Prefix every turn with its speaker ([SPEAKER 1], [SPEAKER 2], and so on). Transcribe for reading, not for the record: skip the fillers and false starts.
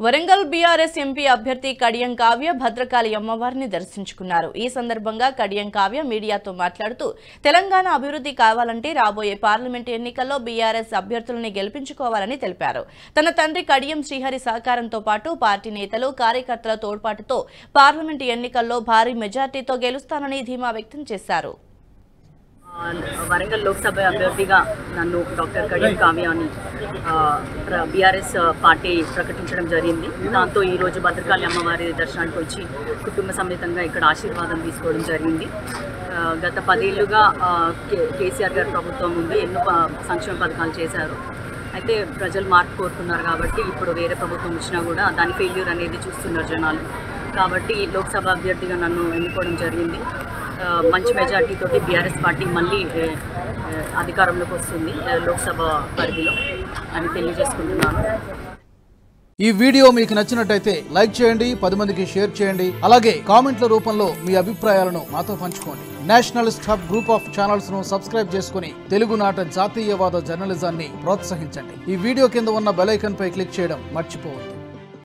[SPEAKER 1] Warangal BRS MP అభ్యర్థి కడియం కావ్య భద్రకాళి అమ్మవారిని దర్శించుకున్నారు. ఈ సందర్భంగా కడియం కావ్య మీడియాతో మాట్లాడుతూ తెలంగాణ అభివృద్ధి కావాలంటే రాబోయే పార్లమెంట్ ఎన్నికల్లో బీఆర్ఎస్ అభ్యర్థులను గెలిపించుకోవాలని తెలిపారు. తన తండ్రి కడియం శ్రీహరి సహకారంతో పాటు పార్టీ నేతలు కార్యకర్తల తోడ్పాటుతో పార్లమెంట్ ఎన్నికల్లో భారీ మెజార్టీతో గెలుస్తానని ధీమా వ్యక్తం చేశారు.
[SPEAKER 2] వరంగల్ లోక్సభ అభ్యర్థిగా నన్ను డాక్టర్ కడియం కావ్య అని బీఆర్ఎస్ పార్టీ ప్రకటించడం జరిగింది. దాంతో ఈరోజు భద్రకాళి అమ్మవారి దర్శనానికి వచ్చి కుటుంబ సమేతంగా ఇక్కడ ఆశీర్వాదం తీసుకోవడం జరిగింది. గత 10 ఏళ్లుగా కేసీఆర్ గారి ప్రభుత్వం ఉంది, ఎన్నో సంక్షేమ పథకాలు చేశారు. అయితే ప్రజలు మార్పు కోరుతున్నారు కాబట్టి ఇప్పుడు వేరే ప్రభుత్వం వచ్చినా కూడా దాని ఫెయిల్యూర్ అనేది చూస్తున్నారు జనాలు. కాబట్టి లోక్సభ అభ్యర్థిగా నన్ను ఎన్నుకోవడం జరిగింది. మంచి మెజార్టీతో బీఆర్ఎస్ పార్టీ మళ్ళీ అధికారంలోకి వస్తుంది లోక్సభ పరిధిలో అని తెలియజేసుకుంటున్నాను.
[SPEAKER 3] ఈ వీడియో మీకు నచ్చినట్టయితే లైక్ చేయండి, 10 మందికి షేర్ చేయండి. అలాగే కామెంట్ల రూపంలో మీ అభిప్రాయాలను మాతో పంచుకోండి. Nationalist hub group of channels ను సబ్స్క్రైబ్ చేసుకుని తెలుగునాట జాతీయవాద జర్నలిజాన్ని ప్రోత్సహించండి. ఈ వీడియో కింద ఉన్న బెల్ ఐకాన్ పై క్లిక్ చేయడం మర్చిపోవద్దు.